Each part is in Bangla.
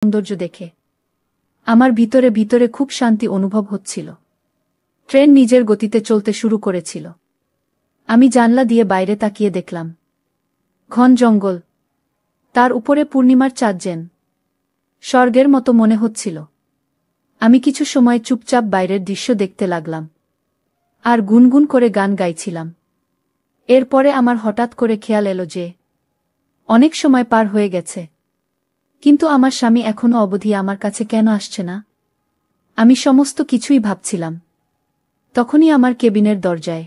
সৌন্দর্য দেখে আমার ভিতরে ভিতরে খুব শান্তি অনুভব হচ্ছিল। ট্রেন নিজের গতিতে চলতে শুরু করেছিল। আমি জানলা দিয়ে বাইরে তাকিয়ে দেখলাম ঘন জঙ্গল, তার উপরে পূর্ণিমার চাঁদ যেন স্বর্গের মতো মনে হচ্ছিল। আমি কিছু সময় চুপচাপ বাইরের দৃশ্য দেখতে লাগলাম আর গুনগুন করে গান গাইছিলাম। এরপরে আমার হঠাৎ করে খেয়াল এলো যে অনেক সময় পার হয়ে গেছে, কিন্তু আমার স্বামী এখনো অবধি আমার কাছে কেন আসছে না? আমি সমস্ত কিছুই ভাবছিলাম। তখনই আমার কেবিনের দরজায়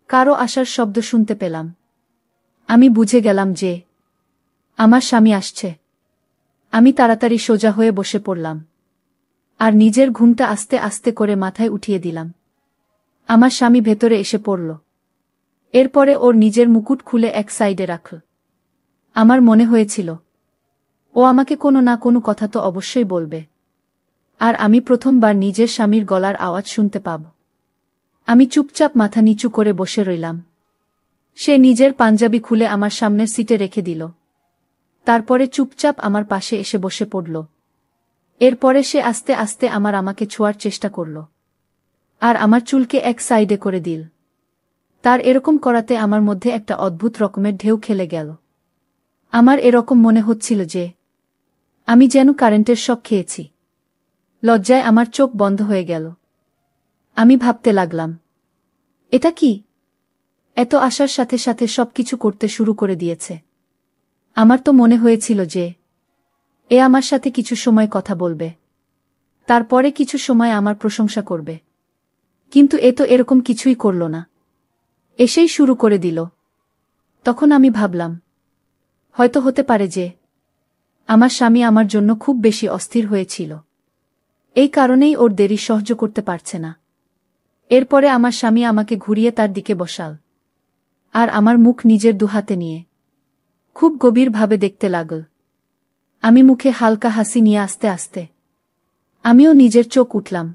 কারো আসার শব্দ শুনতে পেলাম। আমি বুঝে গেলাম যে আমার স্বামী আসছে। আমি তাড়াতাড়ি সোজা হয়ে বসে পড়লাম আর নিজের ঘুমটা আস্তে আস্তে করে মাথায় উঠিয়ে দিলাম। আমার স্বামী ভেতরে এসে পড়ল। এরপরে ওর নিজের মুকুট খুলে এক সাইডে রাখল। আমার মনে হয়েছিল ও আমাকে কোনো না কোনো কথা তো অবশ্যই বলবে, আর আমি প্রথমবার নিজের স্বামীর গলার আওয়াজ শুনতে পাব। আমি চুপচাপ মাথা নিচু করে বসে রইলাম। সে নিজের পাঞ্জাবি খুলে আমার সামনের সিটে রেখে দিল। তারপরে চুপচাপ আমার পাশে এসে বসে পড়ল। এরপরে সে আস্তে আস্তে আমাকে ছোঁয়ার চেষ্টা করল আর আমার চুলকে এক সাইডে করে দিল। তার এরকম করাতে আমার মধ্যে একটা অদ্ভুত রকমের ঢেউ খেলে গেল। আমার এরকম মনে হচ্ছিল যে আমি যেন কারেন্টের শক খেয়েছি। লজ্জায় আমার চোখ বন্ধ হয়ে গেল। আমি ভাবতে লাগলাম, এটা কি? এত আশার সাথে সাথে সবকিছু করতে শুরু করে দিয়েছে। আমার তো মনে হয়েছিল যে এ আমার সাথে কিছু সময় কথা বলবে, তারপরে কিছু সময় আমার প্রশংসা করবে, কিন্তু এ তো এরকম কিছুই করল না। এসেই শুরু করে দিল। তখন আমি ভাবলাম, হয়তো হতে পারে যে আমার স্বামী আমার জন্য খুব বেশি অস্থির হয়েছিল, এই কারণেই ওর দেরি সহ্য করতে পারছে না। এরপরে আমার স্বামী আমাকে ঘুরিয়ে তার দিকে বসাল আর আমার মুখ নিজের দুহাতে নিয়ে খুব গভীরভাবে দেখতে লাগল। আমি মুখে হালকা হাসি নিয়ে আস্তে আস্তে আমিও নিজের চোখ উঠলাম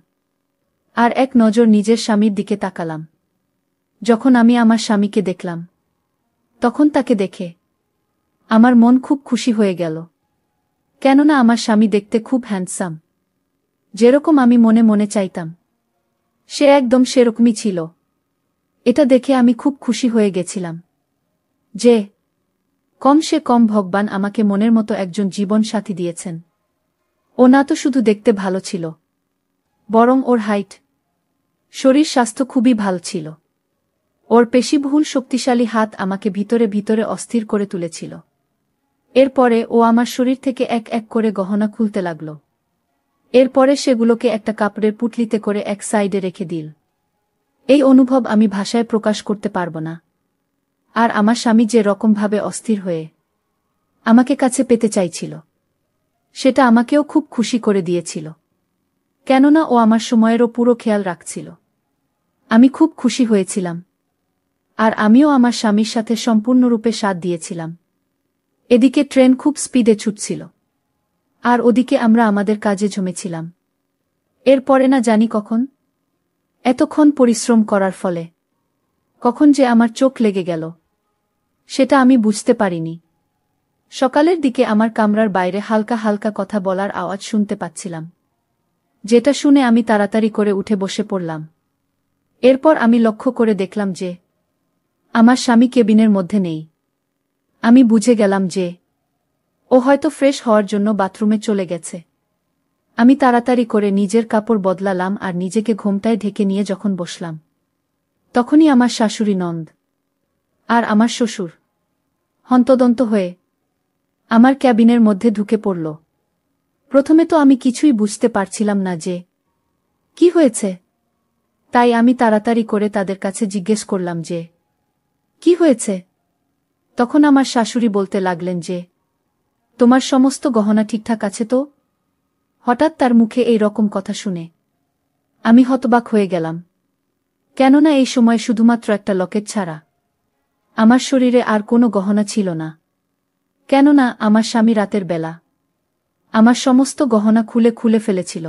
আর এক নজর নিজের স্বামীর দিকে তাকালাম। যখন আমি আমার স্বামীকে দেখলাম, তখন তাকে দেখে আমার মন খুব খুশি হয়ে গেল। কেননা আমার স্বামী দেখতে খুব হ্যান্ডসাম, যেরকম আমি মনে মনে চাইতাম সে একদম সেরকমই ছিল। এটা দেখে আমি খুব খুশি হয়ে গেছিলাম যে সে কম ভগবান আমাকে মনের মতো একজন জীবন সাথী দিয়েছেন। ও না তো শুধু দেখতে ভালো ছিল, বরং ওর হাইট, শরীর স্বাস্থ্য খুবই ভালো ছিল। ওর পেশিবহুল শক্তিশালী হাত আমাকে ভিতরে ভিতরে অস্থির করে তুলেছিল। এরপরে ও আমার শরীর থেকে এক এক করে গহনা খুলতে লাগল। এরপরে সেগুলোকে একটা কাপড়ের পুটলিতে করে এক সাইডে রেখে দিল। এই অনুভব আমি ভাষায় প্রকাশ করতে পারব না। আর আমার স্বামী যে রকমভাবে অস্থির হয়ে আমাকে কাছে পেতে চাইছিল, সেটা আমাকেও খুব খুশি করে দিয়েছিল। কেননা ও আমার সময়েরও পুরো খেয়াল রাখছিল। আমি খুব খুশি হয়েছিলাম, আর আমিও আমার স্বামীর সাথে সম্পূর্ণরূপে সাথ দিয়েছিলাম। এদিকে ট্রেন খুব স্পিডে ছুটছিল, আর ওদিকে আমরা আমাদের কাজে জমেছিলাম। এরপরে না জানি কখন, এতক্ষণ পরিশ্রম করার ফলে কখন যে আমার চোখ লেগে গেল, সেটা আমি বুঝতে পারিনি। সকালের দিকে আমার কামরার বাইরে হালকা হালকা কথা বলার আওয়াজ শুনতে পাচ্ছিলাম, যেটা শুনে আমি তাড়াতাড়ি করে উঠে বসে পড়লাম। এরপর আমি লক্ষ্য করে দেখলাম যে আমার স্বামী কেবিনের মধ্যে নেই। আমি বুঝে গেলাম যে ও হয়তো ফ্রেশ হওয়ার জন্য বাথরুমে চলে গেছে। আমি তাড়াতাড়ি করে নিজের কাপড় বদলালাম আর নিজেকে ঘোমটায় ঢেকে নিয়ে যখন বসলাম, তখনই আমার শাশুড়ি নন্দ আর আমার শ্বশুর হন্তদন্ত হয়ে আমার ক্যাবিনের মধ্যে ঢুকে পড়ল। প্রথমে তো আমি কিছুই বুঝতে পারছিলাম না যে কি হয়েছে, তাই আমি তাড়াতাড়ি করে তাদের কাছে জিজ্ঞেস করলাম যে কি হয়েছে। তখন আমার শাশুড়ি বলতে লাগলেন যে তোমার সমস্ত গহনা ঠিকঠাক আছে তো? হঠাৎ তার মুখে এই রকম কথা শুনে আমি হতবাক হয়ে গেলাম। কেননা এই সময় শুধুমাত্র একটা লকেট ছাড়া আমার শরীরে আর কোনো গহনা ছিল না। কেননা আমার স্বামী রাতের বেলা আমার সমস্ত গহনা খুলে খুলে ফেলেছিল।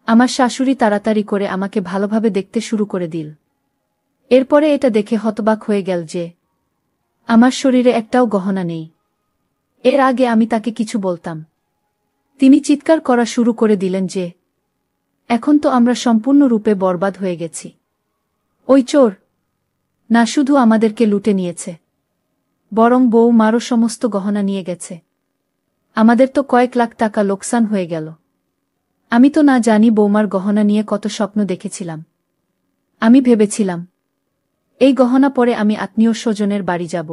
আমার শাশুড়ি তাড়াতাড়ি করে আমাকে ভালোভাবে দেখতে শুরু করে দিল। এরপরে এটা দেখে হতবাক হয়ে গেল যে আমার শরীরে একটাও গহনা নেই। এর আগে আমি তাকে কিছু বলতাম, তিনি চিৎকার করা শুরু করে দিলেন যে, এখন তো আমরা সম্পূর্ণরূপে বরবাদ হয়ে গেছি। ওই চোর না শুধু আমাদেরকে লুটে নিয়েছে, বরং বৌমারও সমস্ত গহনা নিয়ে গেছে। আমাদের তো কয়েক লাখ টাকা লোকসান হয়ে গেল। আমি তো না জানি বৌমার গহনা নিয়ে কত স্বপ্ন দেখেছিলাম। আমি ভেবেছিলাম এই গহনা পরে আমি আত্মীয় স্বজনের বাড়ি যাব,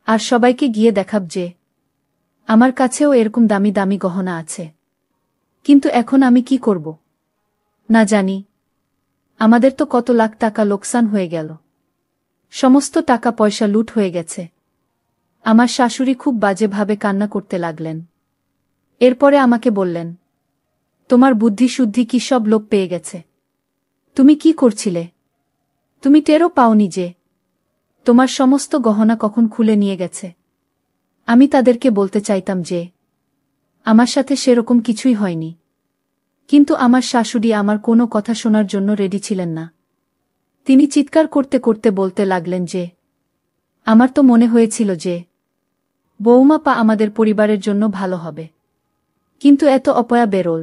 আর সবাইকে গিয়ে দেখাব যে আমার কাছেও এরকম দামি দামি গহনা আছে। কিন্তু এখন আমি কি করব না জানি। আমাদের তো কত লাখ টাকা লোকসান হয়ে গেল, সমস্ত টাকা পয়সা লুট হয়ে গেছে। আমার শাশুড়ি খুব বাজেভাবে কান্না করতে লাগলেন। এরপরে আমাকে বললেন, তোমার বুদ্ধি শুদ্ধি কি সব লোপ পেয়ে গেছে? তুমি কি করছিলে? তুমি টেরও পাওনি যে তোমার সমস্ত গহনা কখন খুলে নিয়ে গেছে? আমি তাদেরকে বলতে চাইতাম যে আমার সাথে সেরকম কিছুই হয়নি, কিন্তু আমার শাশুড়ি আমার কোনো কথা শোনার জন্য রেডি ছিলেন না। তিনি চিৎকার করতে করতে বলতে লাগলেন যে আমার তো মনে হয়েছিল যে বৌমা পা আমাদের পরিবারের জন্য ভালো হবে, কিন্তু এত অপয়া বেরোল,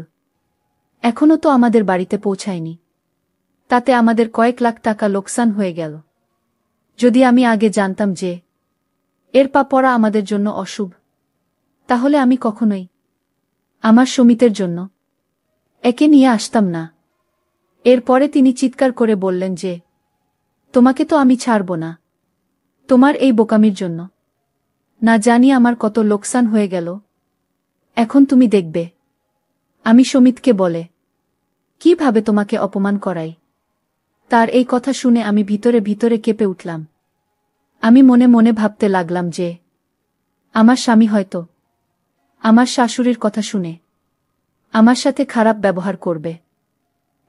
এখনও তো আমাদের বাড়িতে পৌঁছায়নি, তাতে আমাদের কয়েক লাখ টাকা লোকসান হয়ে গেল। যদি আমি আগে জানতাম যে এর পা পড়া আমাদের জন্য অশুভ, তাহলে আমি কখনোই আমার সমিতের জন্য একে নিয়ে আসতাম না। এরপরে তিনি চিৎকার করে বললেন যে তোমাকে তো আমি ছাড়ব না, তোমার এই বোকামির জন্য না জানি আমার কত লোকসান হয়ে গেল। এখন তুমি দেখবে আমি সমিতকে বলে কিভাবে তোমাকে অপমান করাই। তার এই কথা শুনে আমি ভিতরে ভিতরে কেঁপে উঠলাম। আমি মনে মনে ভাবতে লাগলাম যে আমার স্বামী হয়তো আমার শাশুড়ির কথা শুনে আমার সাথে খারাপ ব্যবহার করবে।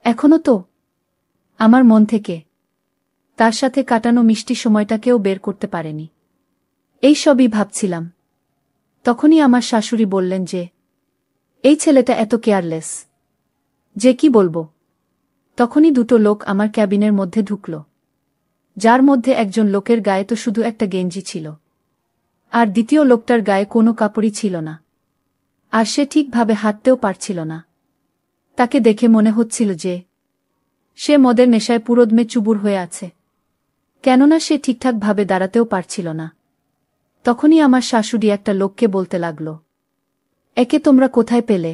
এখনো তো আমার মন থেকে তার সাথে কাটানো মিষ্টি সময়টাকেও বের করতে পারেনি। এই সবই ভাবছিলাম, তখনই আমার শাশুড়ি বললেন যে এই ছেলেটা এত কেয়ারলেস যে কি বলবো। তখনই দুটো লোক আমার ক্যাবিনের মধ্যে ঢুকল, যার মধ্যে একজন লোকের গায়ে তো শুধু একটা গেঞ্জি ছিল, আর দ্বিতীয় লোকটার গায়ে কোনো কাপড়ই ছিল না, আর সে ঠিকভাবে হাঁটতেও পারছিল না। তাকে দেখে মনে হচ্ছিল যে সে মদের নেশায় পুরোদমে চুবুর হয়ে আছে, কেননা সে ঠিকঠাকভাবে দাঁড়াতেও পারছিল না। তখনই আমার শাশুড়ি একটা লোককে বলতে লাগল, একে তোমরা কোথায় পেলে?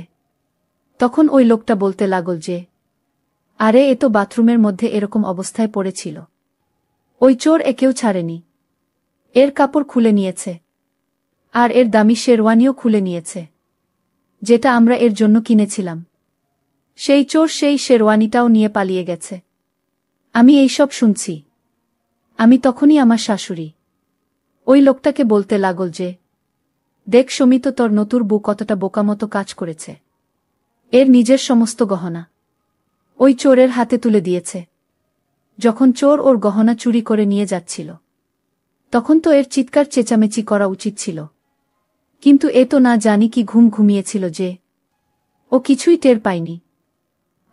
তখন ওই লোকটা বলতে লাগল যে আরে এ তো বাথরুমের মধ্যে এরকম অবস্থায় পড়েছিল, ওই চোর একেও ছাড়েনি, এর কাপড় খুলে নিয়েছে, আর এর দামি শেরওয়ানিও খুলে নিয়েছে, যেটা আমরা এর জন্য কিনেছিলাম। সেই চোর সেই শেরওয়ানিটাও নিয়ে পালিয়ে গেছে। আমি এইসব শুনছি। আমি তখনই আমার শাশুড়ি ওই লোকটাকে বলতে লাগল যে দেখ সমিত, তোর নতুন বউ কতটা বোকামতো কাজ করেছে। এর নিজের সমস্ত গহনা ওই চোরের হাতে তুলে দিয়েছে। যখন চোর ওর গহনা চুরি করে নিয়ে যাচ্ছিল, তখন তো এর চিৎকার চেঁচামেচি করা উচিত ছিল, কিন্তু এ তো না জানি কি ঘুম ঘুমিয়েছিল যে ও কিছুই টের পায়নি।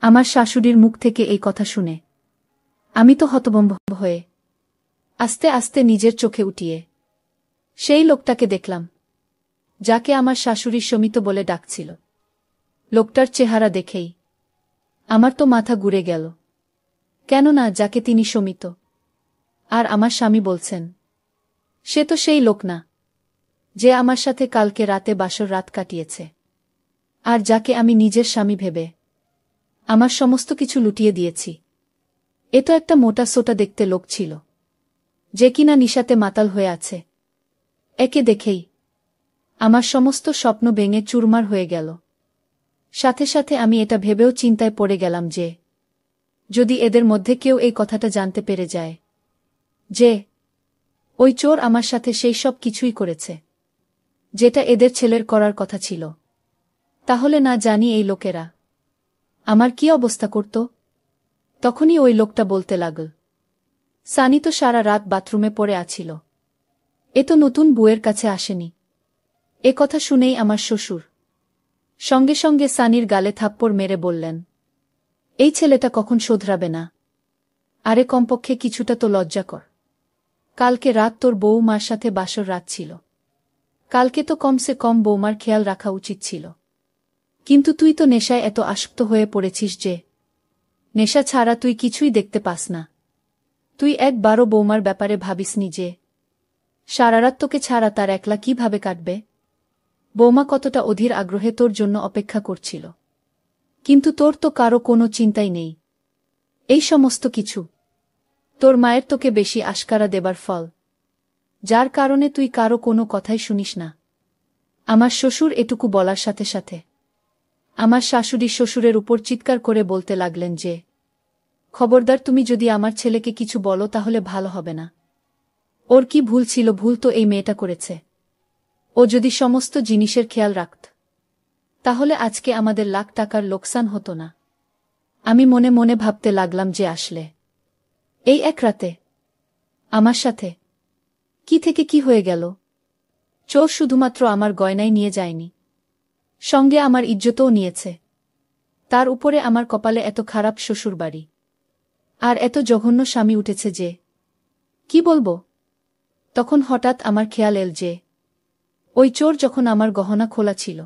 আমার শাশুড়ির মুখ থেকে এই কথা শুনে আমি তো হতভম্ব হয়ে আস্তে আস্তে নিজের চোখে উঠিয়ে সেই লোকটাকে দেখলাম, যাকে আমার শাশুড়ি সমিত বলে ডাকছিল। লোকটার চেহারা দেখেই আমার তো মাথা ঘুরে গেল, কেননা যাকে তিনি সমিত আর আমার স্বামী বলছেন, সে তো সেই লোক না যে আমার সাথে কালকে রাতে বাসর রাত কাটিয়েছে, আর যাকে আমি নিজের স্বামী ভেবে আমার সমস্ত কিছু লুটিয়ে দিয়েছি। এ তো একটা মোটা সোটা দেখতে লোক ছিল, যে কিনা নিশাতে মাতাল হয়ে আছে। একে দেখেই আমার সমস্ত স্বপ্ন ভেঙে চুরমার হয়ে গেল। সাথে সাথে আমি এটা ভেবেও চিন্তায় পড়ে গেলাম যে যদি এদের মধ্যে কেউ এই কথাটা জানতে পেরে যায় যে ওই চোর আমার সাথে সেই সব কিছুই করেছে যেটা এদের ছেলের করার কথা ছিল, তাহলে না জানি এই লোকেরা আমার কি অবস্থা করত। তখনই ওই লোকটা বলতে লাগল, সানি তো সারা রাত বাথরুমে পড়ে আছিল, এ তো নতুন বউয়ের কাছে আসেনি। এ কথা শুনেই আমার শ্বশুর সঙ্গে সঙ্গে সানির গালে থাপ্পড় মেরে বললেন, এই ছেলেটা কখন শোধরাবে না? আরে কমপক্ষে কিছুটা তো লজ্জা কর। কালকে রাত তোর বউমার সাথে বাসর রাত ছিল, কালকে তো কমসে কম বৌমার খেয়াল রাখা উচিত ছিল। কিন্তু তুই তো নেশায় এত আসক্ত হয়ে পড়েছিস যে নেশা ছাড়া তুই কিছুই দেখতে পাস না। তুই একবারও বৌমার ব্যাপারে ভাবিসনি যে সারারাত তোকে ছাড়া তার একলা কিভাবে কাটবে? বৌমা কতটা অধীর আগ্রহে তোর জন্য অপেক্ষা করছিল। কিন্তু তোর তো কারো কোনো চিন্তাই নেই। এই সমস্ত কিছু তোর মায়ের তোকে বেশি আশকারা দেবার ফল, যার কারণে তুই কারো কোনো কথাই শুনিস না। আমার শ্বশুর এটুকু বলার সাথে সাথে আমার শাশুড়ি শ্বশুরের উপর চিৎকার করে বলতে লাগলেন যে খবরদার, তুমি যদি আমার ছেলেকে কিছু বলো তাহলে ভালো হবে না। ওর কি ভুল ছিল? ভুল তো এই মেয়েটা করেছে। ও যদি সমস্ত জিনিসের খেয়াল রাখত তাহলে আজকে আমাদের লাখ টাকার লোকসান হতো না। আমি মনে মনে ভাবতে লাগলাম যে আসলে এই এক রাতে আমার সাথে কি থেকে কি হয়ে গেল। চোর শুধুমাত্র আমার গয়নাই নিয়ে যায়নি, সঙ্গে আমার ইজ্জতও নিয়েছে। তার উপরে আমার কপালে এত খারাপ শ্বশুরবাড়ি আর এত জঘন্য স্বামী উঠেছে যে কি বলবো। তখন হঠাৎ আমার খেয়াল এল যে ওই চোর যখন আমার গহনা খোলা ছিল